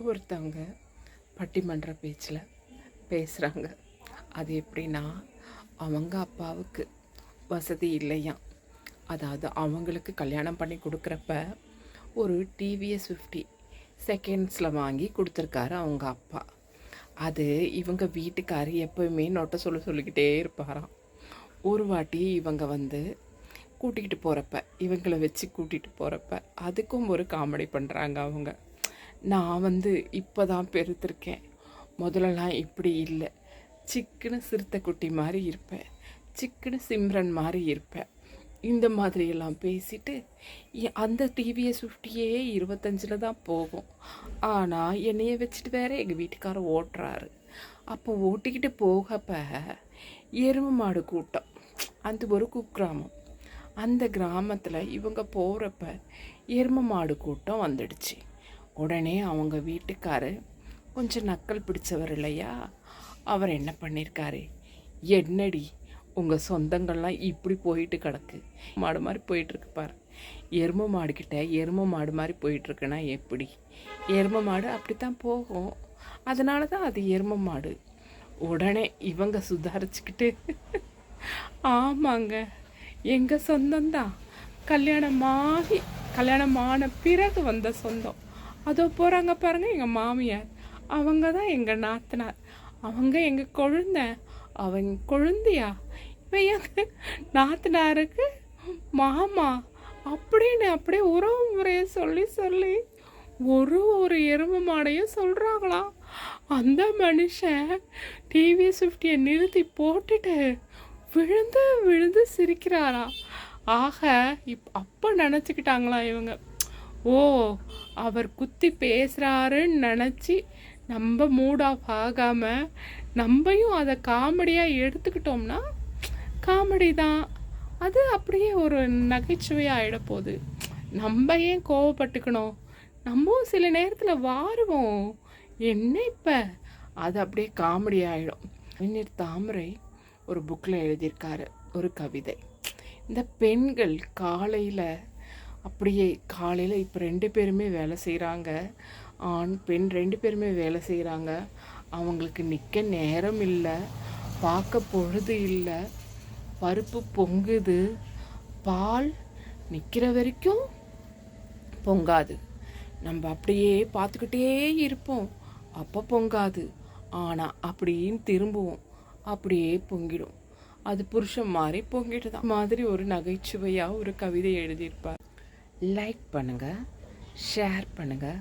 ஒருத்தவங்க பட்டிமன்ற பேச்சில் பேசுகிறாங்க. அது எப்படின்னா, அவங்க அப்பாவுக்கு வசதி இல்லையாம். அதாவது அவங்களுக்கு கல்யாணம் பண்ணி கொடுக்குறப்ப ஒரு டிவிஎஸ் 50 செகண்ட்ஸில் வாங்கி கொடுத்துருக்காரு அவங்க அப்பா. அது இவங்க வீட்டுக்காரர் எப்போவுமே நொட்டை சொல்லிக்கிட்டே இருப்பாராம். ஒரு வாட்டி இவங்க கூட்டிகிட்டு போகிறப்ப, இவங்களை வச்சு கூட்டிகிட்டு போகிறப்ப அதுக்கும் ஒரு காமெடி பண்ணுறாங்க அவங்க. நான் இப்போ தான் பெருத்திருக்கேன், முதலெல்லாம் இப்படி இல்லை, சிக்குன்னு சிறுத்தை குட்டி மாதிரி இருப்பேன், சிக்குன்னு சிம்ரன் மாதிரி இருப்பேன், இந்த மாதிரியெல்லாம் பேசிட்டு அந்த டிவிஎஸ் 50 25 தான் போகும். ஆனால் என்னைய வச்சுட்டு வேற எங்கள் வீட்டுக்காரர் ஓட்டுறாரு. அப்போ ஓட்டிக்கிட்டு போகப்ப எருமை மாடு கூட்டம், அந்த ஒரு குக்கிராமம், அந்த கிராமத்தில் இவங்க போகிறப்ப எருமை மாடு கூட்டம் வந்துடுச்சு. உடனே அவங்க வீட்டுக்காரர் கொஞ்சம் நக்கல் பிடிச்சவர் இல்லையா, அவர் என்ன பண்ணியிருக்காரு, என்னடி உங்கள் சொந்தங்கள்லாம் இப்படி போயிட்டு கிடக்கு, மாடு மாதிரி போயிட்டுருக்கு பாரு, எருமை மாடுக்கிட்ட எருமை மாடு மாதிரி போயிட்டுருக்குன்னா எப்படி, எருமை மாடு அப்படித்தான் போகும், அதனால தான் அது எருமை மாடு. உடனே இவங்க சுதாரிச்சுக்கிட்டு, ஆமாங்க எங்கள் சொந்தம்தான், கல்யாணமான பிறகு வந்த சொந்தம், அதோ போகிறாங்க பாருங்கள் எங்கள் மாமியார், அவங்க தான் எங்கள் நாத்தனார், அவங்க எங்கள் கொழுந்தை, அவங்க கொழுந்தியா, இவன் எங்கள் நாத்தனாருக்கு மாமா அப்படின்னு அப்படியே உறவு முறையை சொல்லி ஒரு எருமை மாடையும் சொல்கிறாங்களாம். அந்த மனுஷன் டிவிஎஸ் 50 நிறுத்தி போட்டுட்டு விழுந்து சிரிக்கிறாரா. ஆக அப்போ நினச்சிக்கிட்டாங்களாம் இவங்க, ஓ அவர் குத்தி பேசுகிறாருன்னு நினச்சி நம்ம மூட் ஆஃப் ஆகாமல் நம்மையும் அதை காமெடியாக எடுத்துக்கிட்டோம்னா காமெடி தான், அது அப்படியே ஒரு நகைச்சுவையாக ஆகிடப்போகுது. நம்ம ஏன் கோவப்பட்டுக்கணும், நம்ம சில நேரத்தில் வாருவோம், என்ன இப்போ அது அப்படியே காமெடி ஆகிடும். கவிஞர் தாமரை ஒரு புக்கில் எழுதியிருக்காரு ஒரு கவிதை. இந்த பெண்கள் காலையில் இப்போ 2 பேருமே வேலை செய்கிறாங்க, ஆண் பெண் 2 பேருமே வேலை செய்கிறாங்க, அவங்களுக்கு நிற்க நேரம் இல்லை, பார்க்க பொழுது இல்லை, பருப்பு பொங்குது, பால் நிற்கிற வரைக்கும் பொங்காது, நம்ம அப்படியே பார்த்துக்கிட்டே இருப்போம், அப்போ பொங்காது, ஆனால் அப்படின்னு திரும்புவோம், அப்படியே பொங்கிடும், அது புருஷன் மாதிரி பொங்கிட்டு தான் மாதிரி ஒரு நகைச்சுவையாக ஒரு கவிதை எழுதியிருப்பார். லைக் பண்ணுங்கள், ஷேர் பண்ணுங்கள்,